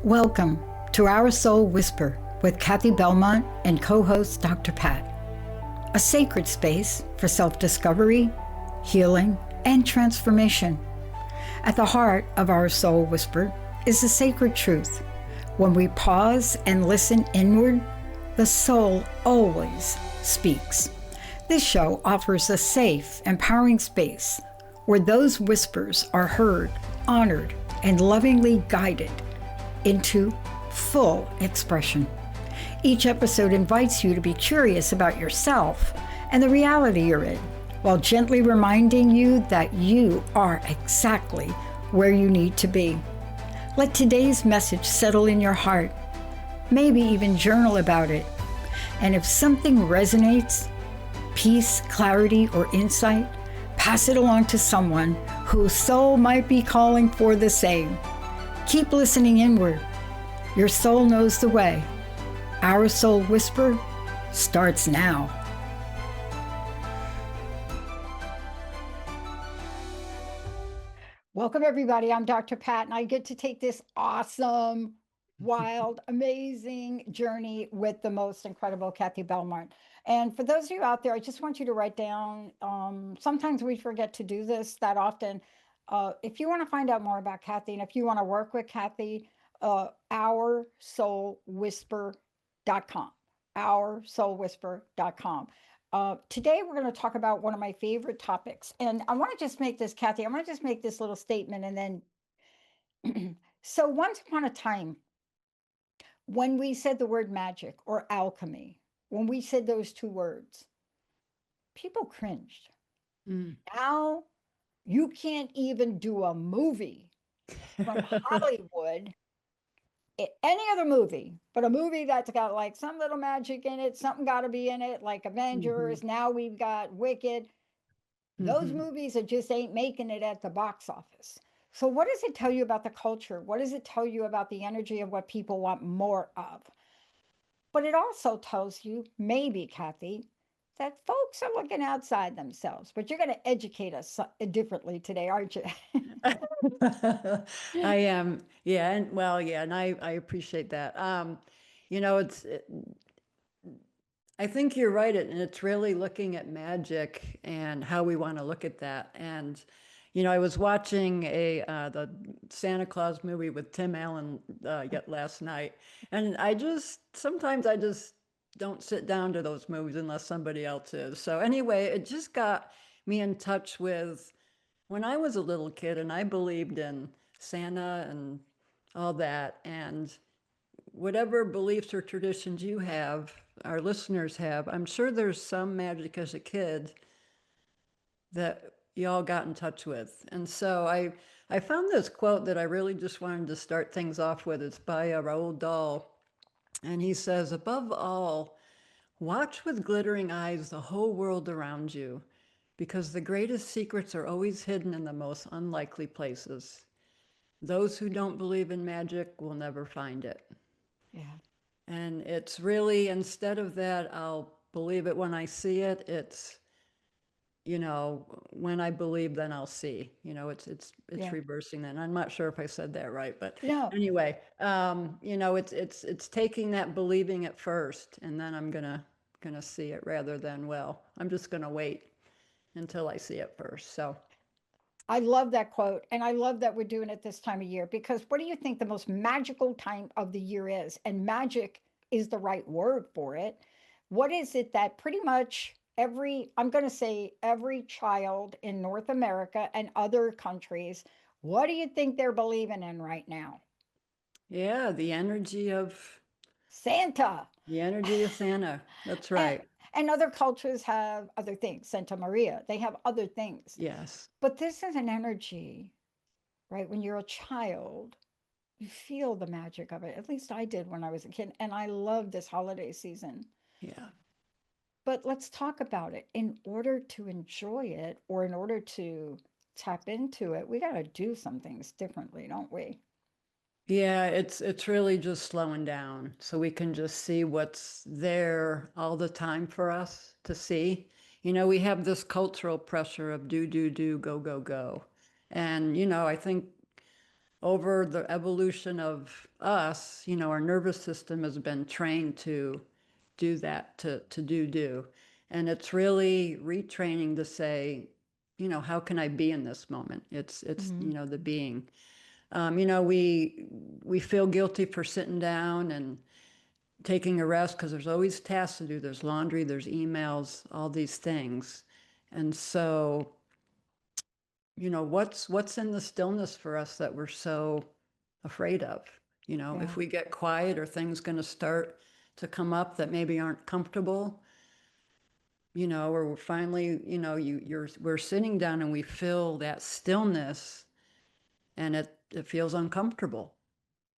Welcome to Our Soul Whisper with Cathi Belmont and co-host Dr. Pat, a sacred space for self-discovery, healing, and transformation. At the heart of Our Soul Whisper is the sacred truth. When we pause and listen inward, the soul always speaks. This show offers a safe, empowering space where those whispers are heard, honored, and lovingly guided into full expression. Each episode invites you to be curious about yourself and the reality you're in, while gently reminding you that you are exactly where you need to be. Let today's message settle in your heart. Maybe even journal about it. And if something resonates, peace, clarity, or insight, pass it along to someone whose soul might be calling for the same. Keep listening inward. Your soul knows the way. Our Soul Whisper starts now. Welcome, everybody. I'm Dr. Pat, and I get to take this awesome, wild, amazing journey with the most incredible Cathi Belmont. And for those of you out there, I just want you to write down, sometimes we forget to do this that often. If you want to find out more about Cathi, and if you want to work with Cathi, OurSoulWhisper.com, OurSoulWhisper.com. Today, we're going to talk about one of my favorite topics. And I want to just make this, Cathi, I want to just make this little statement and then. So once upon a time, when we said the word magic or alchemy, when we said those two words, people cringed. Now you can't even do a movie from Hollywood, any other movie, but a movie that's got like some little magic in it, something got to be in it, like Avengers. Now we've got Wicked. Those movies that just ain't making it at the box office. So what does it tell you about the culture? What does it tell you about the energy of what people want more of? But it also tells you, maybe, Cathi, that folks are looking outside themselves. But you're going to educate us differently today, aren't you? I am. Yeah. And well, yeah. And I appreciate that. I think you're right. And it's really looking at magic and how we want to look at that. And, I was watching the Santa Claus movie with Tim Allen last night. And sometimes I just don't sit down to those movies unless somebody else is. So anyway, it just got me in touch with when I was a little kid and I believed in Santa and all that, and whatever beliefs or traditions you have, our listeners have, I'm sure there's some magic as a kid that y'all got in touch with. And so I found this quote that I really just wanted to start things off with. It's by Roald Dahl. And he says, above all, watch with glittering eyes the whole world around you, because the greatest secrets are always hidden in the most unlikely places. Those who don't believe in magic will never find it. Yeah. And it's really, instead of that, I'll believe it when I see it. It's, when I believe, then I'll see. It's Yeah. reversing that. And I'm not sure if I said that right, but No. anyway, it's taking that believing it first, and then I'm gonna see it, rather than, well, I'm just gonna wait until I see it first. So I love that quote. And I love that we're doing it this time of year, because what do you think the most magical time of the year is? And magic is the right word for it. What is it that pretty much I'm going to say every child in North America and other countries, what do you think they're believing in right now? yeah, Santa. the energy of Santa. That's And, right. and other cultures have other things. Santa Maria, they have other things. Yes. But this is an energy, right? When you're a child, you feel the magic of it. At least I did when I was a kid. And I love this holiday season. Yeah. But let's talk about it. In order to enjoy it, or in order to tap into it, we got to do some things differently, don't we? Yeah, it's really just slowing down so we can just see what's there all the time for us to see. We have this cultural pressure of do, do, do, go, go, go. And, I think over the evolution of us, our nervous system has been trained to do that, to do. And it's really retraining to say, how can I be in this moment? It's, the being. We feel guilty for sitting down and taking a rest because there's always tasks to do. There's laundry, there's emails, all these things. And so, what's in the stillness for us that we're so afraid of? If we get quiet, are things going to start to come up that maybe aren't comfortable? Or we're finally, we're sitting down and we feel that stillness and it feels uncomfortable.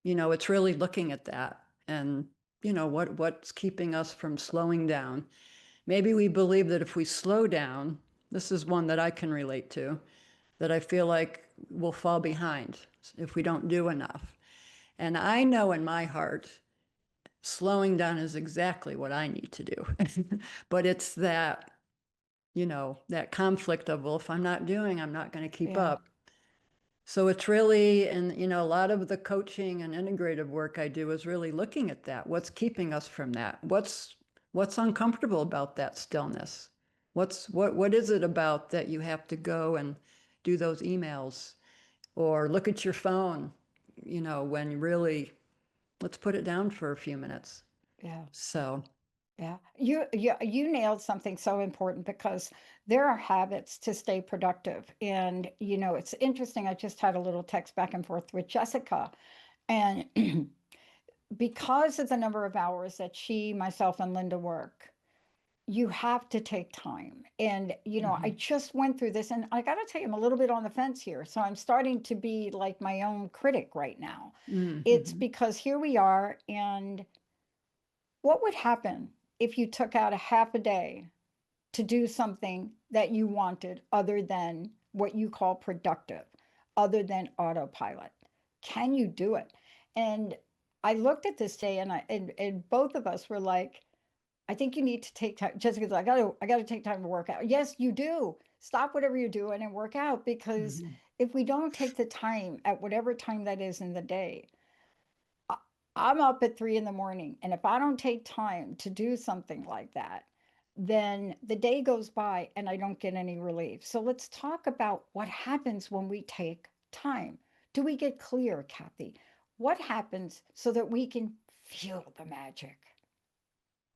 It's really looking at that and, what's keeping us from slowing down. Maybe we believe that if we slow down, this is one that I can relate to, that I feel like we'll fall behind if we don't do enough. And I know in my heart, slowing down is exactly what I need to do. But it's that, that conflict of, well, if I'm not doing, I'm not going to keep up. So it's really, and a lot of the coaching and integrative work I do is really looking at that. What's keeping us from that? What's uncomfortable about that stillness? What is it about that you have to go and do those emails or look at your phone, when really, let's put it down for a few minutes. Yeah. So Yeah. You nailed something so important because there are habits to stay productive. And, it's interesting. I just had a little text back and forth with Jessica. And because of the number of hours that she, myself, and Linda work, you have to take time. And, I just went through this and I got to tell you, I'm a little bit on the fence here. So I'm starting to be like my own critic right now. It's because here we are. And what would happen if you took out a half a day to do something that you wanted other than what you call productive, other than autopilot? Can you do it? And I looked at this day and both of us were like, I think you need to take time. Jessica's like, I gotta take time to work out. Yes, you do. Stop whatever you're doing and work out, because if we don't take the time at whatever time that is in the day, I'm up at 3 in the morning. And if I don't take time to do something like that, then the day goes by and I don't get any relief. So let's talk about what happens when we take time. Do we get clear, Cathi? What happens so that we can feel the magic?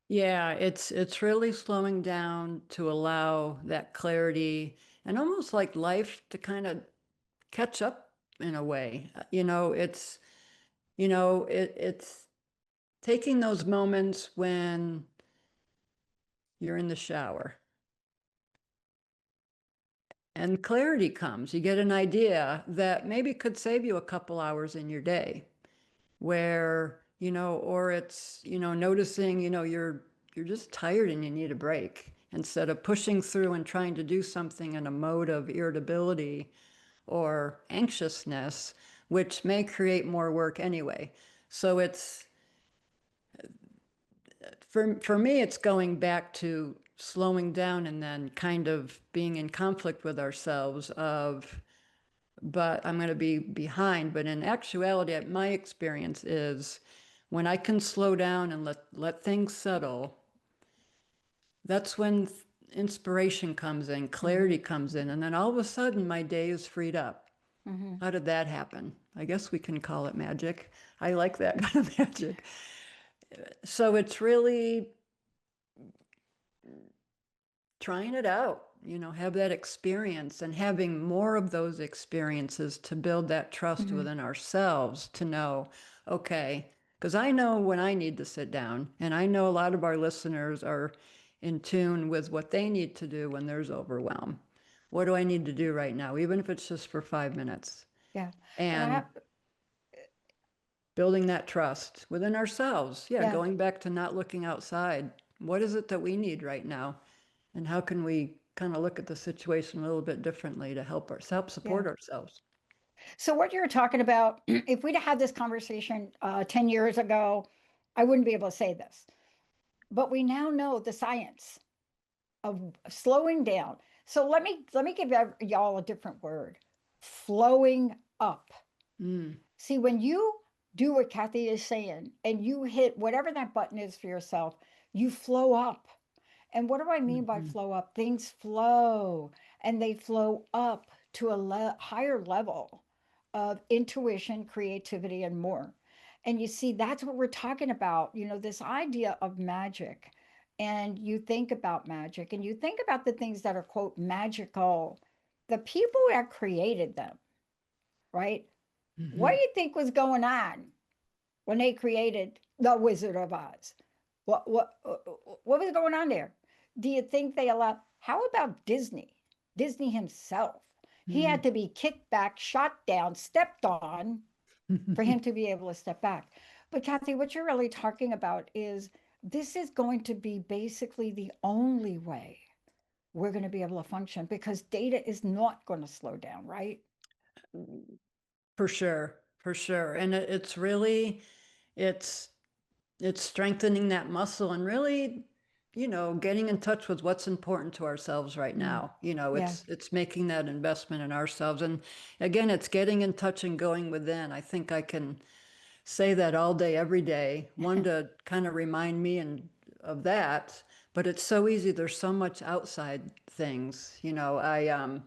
Yeah, it's really slowing down to allow that clarity and almost like life to kind of catch up in a way. It's taking those moments when you're in the shower and clarity comes. You get an idea that maybe could save you a couple hours in your day where, or it's, noticing, you're just tired and you need a break instead of pushing through and trying to do something in a mode of irritability or anxiousness, which may create more work anyway. So it's, for me, it's going back to slowing down and then kind of being in conflict with ourselves of, but I'm going to be behind. But in actuality, my experience is when I can slow down and let things settle, that's when inspiration comes in, clarity comes in, and then all of a sudden my day is freed up. How did that happen? I guess we can call it magic. I like that kind of magic. So it's really trying it out, have that experience and having more of those experiences to build that trust within ourselves to know, okay, because I know when I need to sit down, and I know a lot of our listeners are in tune with what they need to do when there's overwhelm. What do I need to do right now, even if it's just for 5 minutes? Yeah. And building that trust within ourselves. Yeah, going back to not looking outside. What is it that we need right now? And how can we kind of look at the situation a little bit differently to help support ourselves? So what you're talking about, if we'd had this conversation 10 years ago, I wouldn't be able to say this. But we now know the science of slowing down. So let me give y'all a different word. Flowing up. Mm. See, when you do what Cathi is saying and you hit whatever that button is for yourself, you flow up. And what do I mean by Mhm. flow up? Things flow and they flow up to a higher level of intuition, creativity, and more. And you see, that's what we're talking about, this idea of magic. And you think about magic and you think about the things that are, quote, magical, the people that created them, right? What do Mhm. you think was going on when they created the Wizard of Oz? What was going on there? Do you think they allowed? How about Disney? Disney himself. He Mm. had to be kicked back, shot down, stepped on for him to be able to step back. But Cathi, what you're really talking about is this is going to be basically the only way we're going to be able to function because data is not going to slow down, right? For sure, for sure. And it's really, it's it's strengthening that muscle and really, getting in touch with what's important to ourselves right Mm, now. yeah. It's making that investment in ourselves. And again, it's getting in touch and going within. I think I can say that all day, every day. One, to kind of remind me and of that, but it's so easy. There's so much outside things. I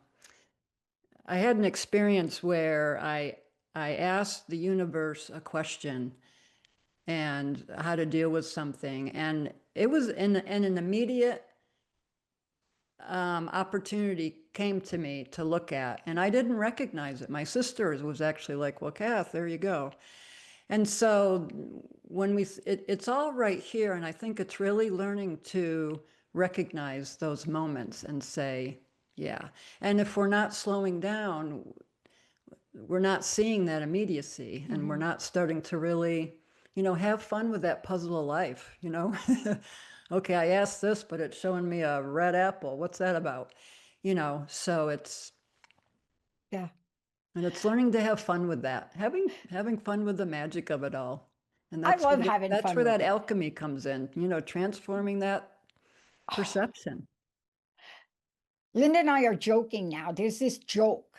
had an experience where I asked the universe a question and how to deal with something, and it was in an immediate opportunity came to me to look at, and I didn't recognize it. My sister was actually like, "Well, Kath, there you go." And so when it's all right here, and I think it's really learning to recognize those moments and say, yeah. And if we're not slowing down, we're not seeing that immediacy, and we're Mm-hmm. not starting to really, have fun with that puzzle of life. Okay, I asked this, but it's showing me a red apple. What's that about? So Yeah. it's learning to have fun with that, having fun with the magic of it all. And I that's love where having that's fun where with that it. alchemy comes in, transforming that perception. Linda and I are joking now. There's this joke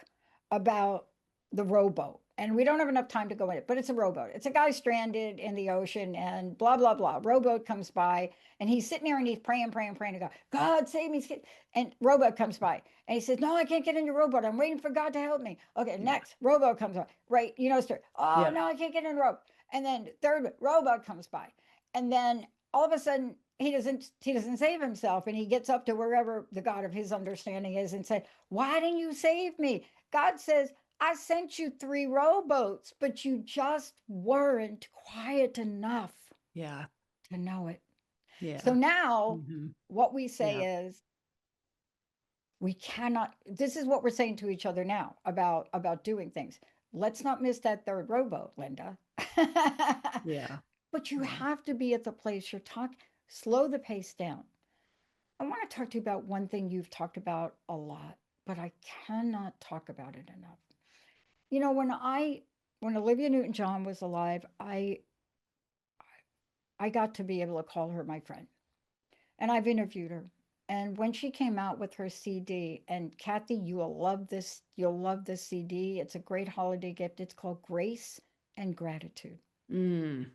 about the rowboat, and we don't have enough time to go in it, but it's a rowboat. It's a guy stranded in the ocean, and blah, blah, blah. Rowboat comes by, and he's sitting there and he's praying, praying, praying to God, God, save me. And rowboat comes by, and he says, no, I can't get in your rowboat. I'm waiting for God to help me. Okay, Yeah. next, rowboat comes by. Right, start, oh, Yeah. no, I can't get in the rope. And then third, rowboat comes by. And then all of a sudden, he doesn't save himself, and he gets up to wherever the God of his understanding is and said, why didn't you save me? God says, I sent you 3 rowboats, but you just weren't quiet enough Yeah. to know it. So Yeah. now Hmm. what we Yeah. say is we cannot, this is what we're saying to each other now about doing things. Let's not miss that third rowboat, Linda. Yeah. But you Yeah. have to be at the place you're talking. Slow the pace down. I want to talk to you about one thing you've talked about a lot, but I cannot talk about it enough. When Olivia Newton-John was alive, I got to be able to call her my friend. And I've interviewed her. And when she came out with her CD, and Cathi, you'll love this CD. It's a great holiday gift. It's called Grace and Gratitude. Mm.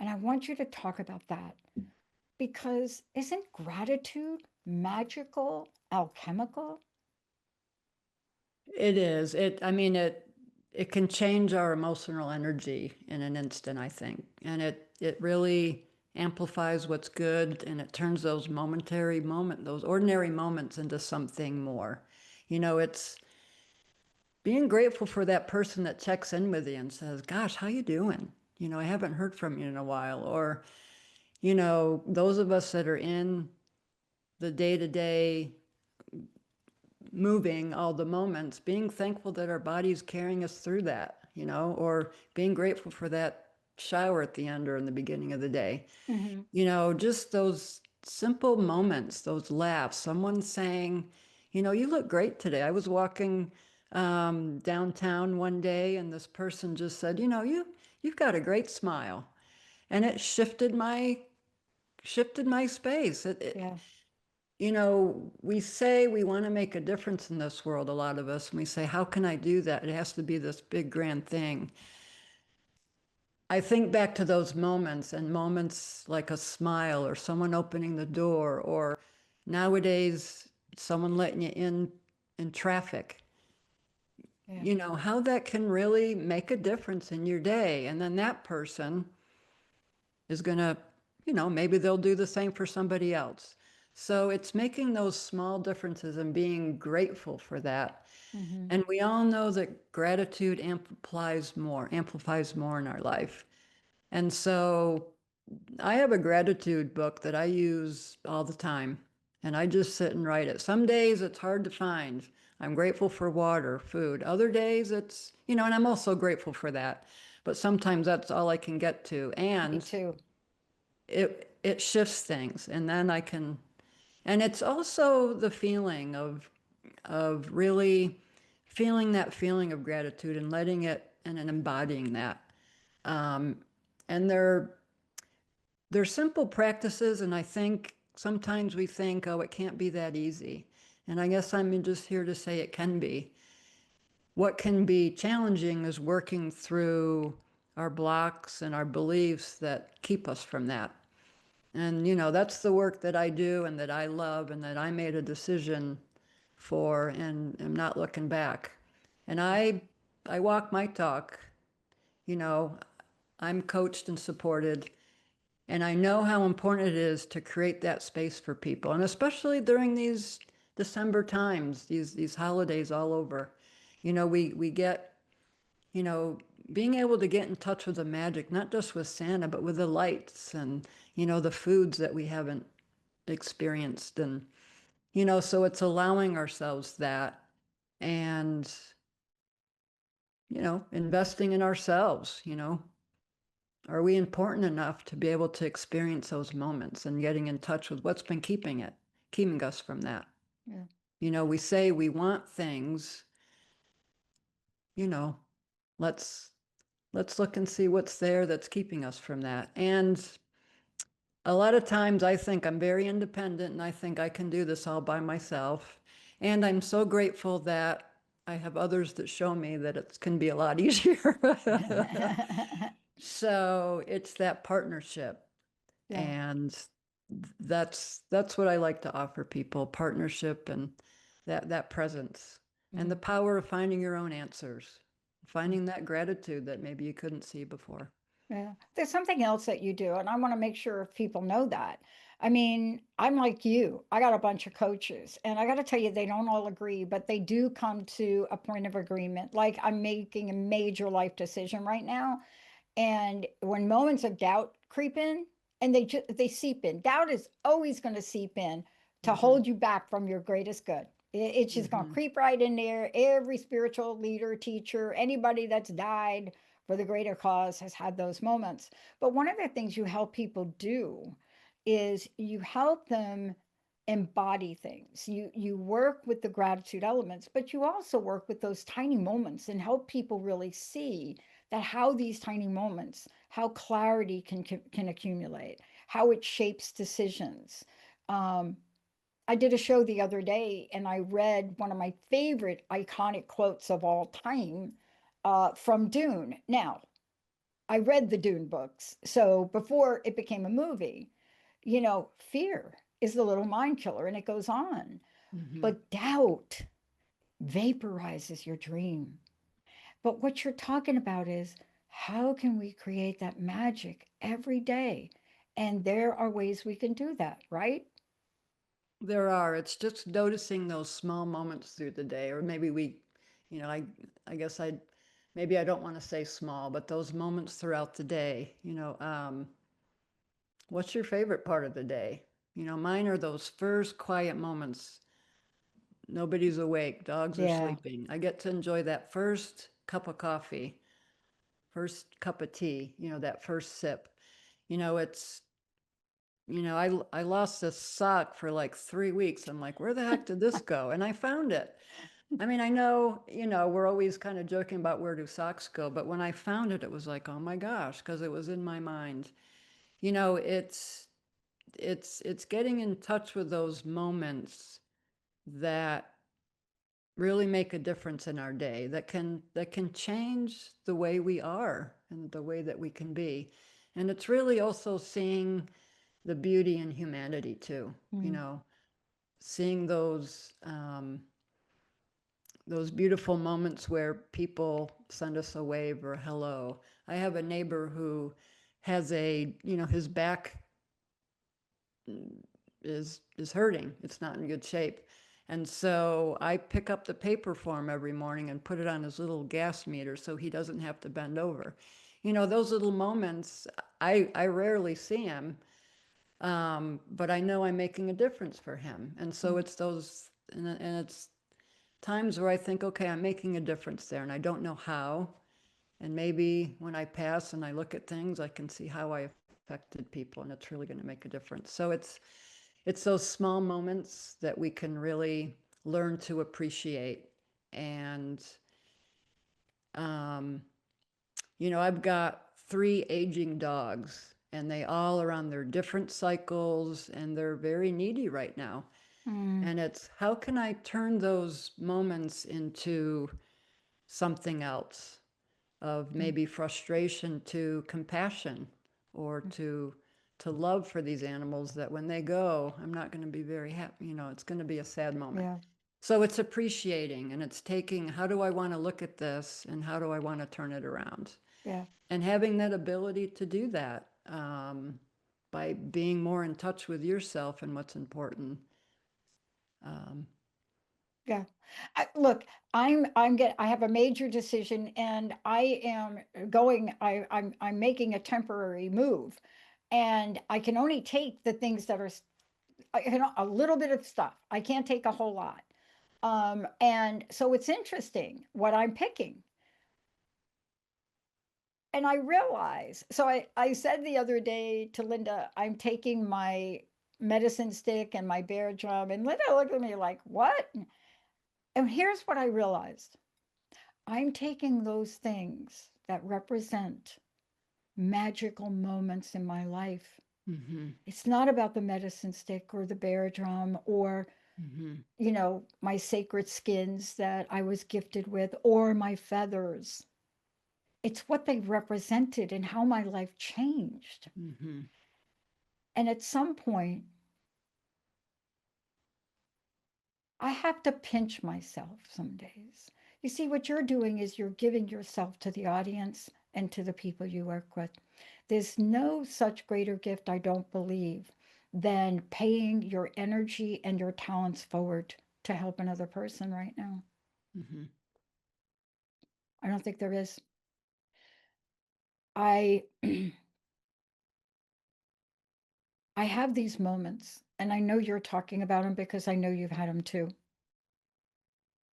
And I want you to talk about that because isn't gratitude magical, alchemical? It is. I mean, it can change our emotional energy in an instant, I think. And it really amplifies what's good, and it turns those ordinary moments into something more. It's being grateful for that person that checks in with you and says, "Gosh, how you doing? I haven't heard from you in a while." Or, those of us that are in the day-to-day moving all the moments, being thankful that our body's carrying us through that, or being grateful for that shower at the end or in the beginning of the day. Mm-hmm. Just those simple moments, those laughs, someone saying, you look great today. I was walking downtown one day, and this person just said, you've got a great smile. And it shifted my space. Yeah. you know, we say we want to make a difference in this world, a lot of us, and we say, how can I do that? It has to be this big, grand thing. I think back to those moments, and moments like a smile or someone opening the door, or nowadays, someone letting you in traffic. Yeah. You know, how that can really make a difference in your day. And then that person is going to, you know, maybe they'll do the same for somebody else. So it's making those small differences and being grateful for that. Mm-hmm. And we all know that gratitude amplifies more in our life. And so I have a gratitude book that I use all the time, and I just sit and write it. Some days it's hard to find. I'm grateful for water, food. Other days it's, you know, and I'm also grateful for that. But sometimes that's all I can get to. Me And too. it shifts things. And then I can, and it's also the feeling of really feeling that feeling of gratitude and letting it and embodying that. Um, and they're simple practices, and I think sometimes we think, oh, it can't be that easy. And I guess I'm just here to say it can be. What can be challenging is working through our blocks and our beliefs that keep us from that. And, you know, that's the work that I do and that I love and that I made a decision for and am not looking back. And I walk my talk, you know, I'm coached and supported. And I know how important it is to create that space for people, and especially during these December times, these holidays all over. You know, we get, you know, being able to get in touch with the magic, not just with Santa, but with the lights and, you know, the foods that we haven't experienced. And, you know, so it's allowing ourselves that and, you know, investing in ourselves, you know. Are we important enough to be able to experience those moments and getting in touch with what's been keeping us from that? Yeah. You know, we say we want things, you know, let's look and see what's there that's keeping us from that. And a lot of times I think I'm very independent and I think I can do this all by myself. And I'm so grateful that I have others that show me that it can be a lot easier. So it's that partnership. Yeah. And that's what I like to offer people, partnership and that presence and the power of finding your own answers, finding that gratitude that maybe you couldn't see before. Yeah. There's something else that you do, and I want to make sure people know that. I mean, I'm like you. I got a bunch of coaches, and I got to tell you, they don't all agree, but they do come to a point of agreement. Like I'm making a major life decision right now, and when moments of doubt creep in, and they seep in. Doubt is always going to seep in to Mm-hmm. hold you back from your greatest good. It's just going to Mm-hmm. creep right in there. Every spiritual leader, teacher, anybody that's died for the greater cause has had those moments. But one of the things you help people do is you help them embody things. You work with the gratitude elements, but you also work with those tiny moments and help people really see that how these tiny moments, how clarity can accumulate, how it shapes decisions. Um, I did a show the other day and I read one of my favorite iconic quotes of all time from Dune. Now, I read the Dune books. So before it became a movie, you know, fear is the little mind killer and it goes on. Mm-hmm. But doubt vaporizes your dream. But what you're talking about is how can we create that magic every day? And there are ways we can do that, right? There are. It's just noticing those small moments through the day, or maybe you know, I guess maybe I don't want to say small, but those moments throughout the day, you know, what's your favorite part of the day? You know, mine are those first quiet moments. Nobody's awake, dogs are Yeah. sleeping. I get to enjoy that first cup of coffee, first cup of tea, you know, that first sip. You know, it's, you know, I lost this sock for like 3 weeks. I'm like, where the heck did this go? And I found it. I mean, I know, you know, we're always kind of joking about where do socks go, but when I found it, it was like, oh my gosh, because it was in my mind. You know, it's it's getting in touch with those moments that really make a difference in our day, that can change the way we are and the way that we can be. And it's really also seeing the beauty in humanity too, you know, seeing those beautiful moments where people send us a wave or a hello. I have a neighbor who has his back is hurting. It's not in good shape. And so I pick up the paper for him every morning and put it on his little gas meter so he doesn't have to bend over. You know, those little moments, I rarely see him, but I know I'm making a difference for him. And so it's those, and it's times where I think, okay, I'm making a difference there, and I don't know how. And maybe when I pass and I look at things, I can see how I affected people, and it's really going to make a difference. So it's those small moments that we can really learn to appreciate. And I've got 3 aging dogs, and they all are on their different cycles, and they're very needy right now. And it's, how can I turn those moments into something else, of maybe frustration to compassion, or to love for these animals, that when they go, I'm not going to be very happy. You know, it's going to be a sad moment. Yeah. So it's appreciating, and it's taking, how do I want to look at this, and how do I want to turn it around? Yeah. And having that ability to do that, by being more in touch with yourself and what's important. Yeah. Look, I have a major decision, and I am I'm making a temporary move, and I can only take the things that are a little bit of stuff. I can't take a whole lot. And so it's interesting what I'm picking. And I realize, so I said the other day to Linda, I'm taking my medicine stick and my bear drum, and Linda looked at me like, what? And here's what I realized. I'm taking those things that represent magical moments in my life. It's not about the medicine stick or the bear drum or, my sacred skins that I was gifted with, or my feathers. It's what they represented and how my life changed. And at some point, I have to pinch myself some days. You see, what you're doing is you're giving yourself to the audience and to the people you work with. There's no such greater gift, I don't believe, than paying your energy and your talents forward to help another person right now. I don't think there is. I I have these moments, and I know you're talking about them because I know you've had them too.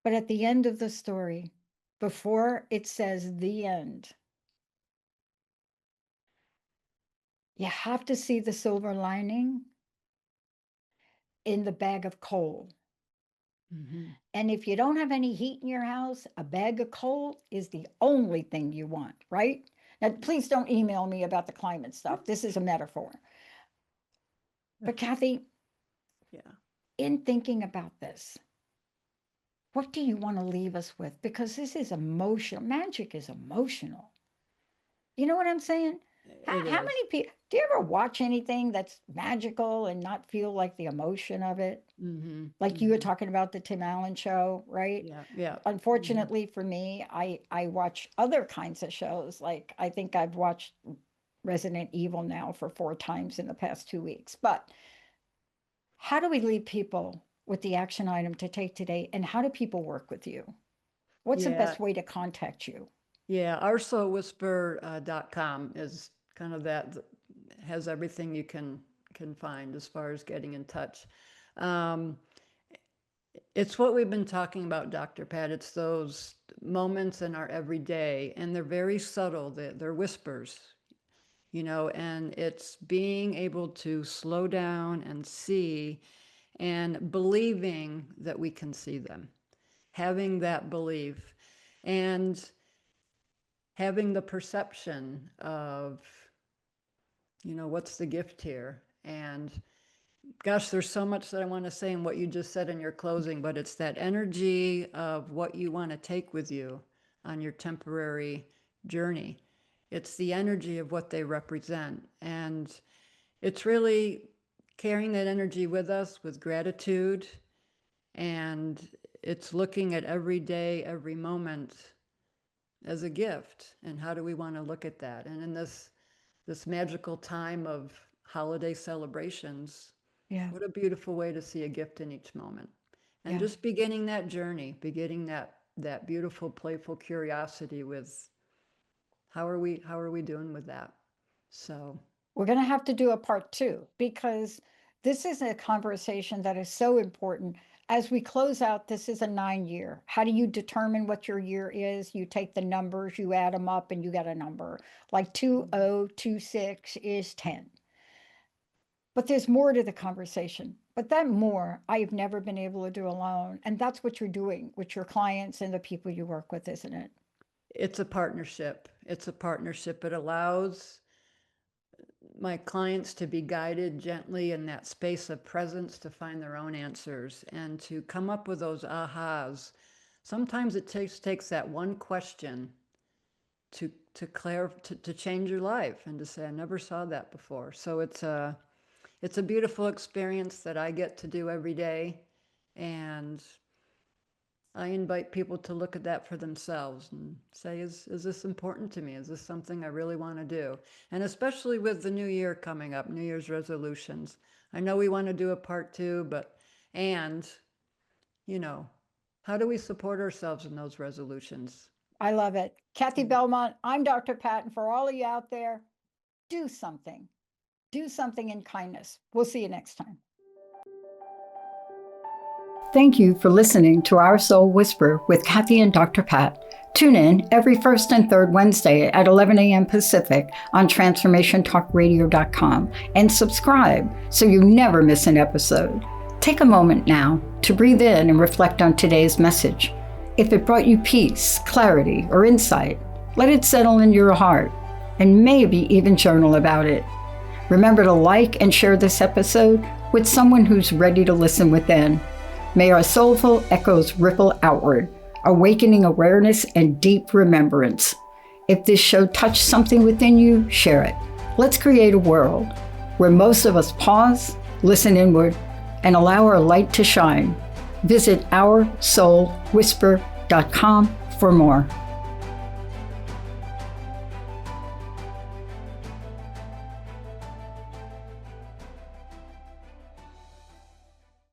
But at the end of the story, before it says the end, you have to see the silver lining in the bag of coal. And if you don't have any heat in your house, a bag of coal is the only thing you want, right? Now, please don't email me about the climate stuff. This is a metaphor. But Cathi, Yeah. in thinking about this, what do you want to leave us with? Because this is emotional. Magic is emotional. You know what I'm saying? How many people do you ever watch anything that's magical and not feel like the emotion of it? Like you were talking about the Tim Allen show, right? Yeah. Unfortunately for me, I watch other kinds of shows. Like I think I've watched Resident Evil now for 4 times in the past 2 weeks. But how do we leave people with the action item to take today? And how do people work with you? What's the best way to contact you? Yeah, OurSoulWhisper.com is kind of that, has everything you can find as far as getting in touch. It's what we've been talking about, Dr. Pat. It's those moments in our everyday, and they're very subtle. They're whispers, and it's being able to slow down and see, and believing that we can see them, having that belief, and having the perception of, what's the gift here? And gosh, there's so much that I want to say in what you just said in your closing, but it's that energy of what you want to take with you on your temporary journey. It's the energy of what they represent. And it's really carrying that energy with us with gratitude. And it's looking at every day, every moment as a gift. And how do we want to look at that? And in this magical time of holiday celebrations, what a beautiful way to see a gift in each moment. And just beginning that journey, beginning that beautiful, playful curiosity with how are we doing with that? So we're going to have to do a part 2, because this is a conversation that is so important. As we close out, this is a 9-year. How do you determine what your year is? You take the numbers, you add them up, and you get a number. Like 2026 is 10. But there's more to the conversation. But that more, I've never been able to do alone. And that's what you're doing with your clients and the people you work with, isn't it? It's a partnership. It's a partnership. It allows my clients to be guided gently in that space of presence to find their own answers and to come up with those ahas. Sometimes it takes that one question to change your life and to say, I never saw that before. So it's a beautiful experience that I get to do every day. And I invite people to look at that for themselves and say, is this important to me? Is this something I really want to do? And especially with the new year coming up, New Year's resolutions. I know we want to do a part 2, and how do we support ourselves in those resolutions? I love it. Cathi Belmont, I'm Dr. Pat, and for all of you out there, do something. Do something in kindness. We'll see you next time. Thank you for listening to Our Soul Whisper with Cathi and Dr. Pat. Tune in every first and third Wednesday at 11 a.m. Pacific on TransformationTalkRadio.com and subscribe so you never miss an episode. Take a moment now to breathe in and reflect on today's message. If it brought you peace, clarity, or insight, let it settle in your heart and maybe even journal about it. Remember to like and share this episode with someone who's ready to listen within. May our soulful echoes ripple outward, awakening awareness and deep remembrance. If this show touched something within you, share it. Let's create a world where most of us pause, listen inward, and allow our light to shine. Visit OurSoulWhisper.com for more.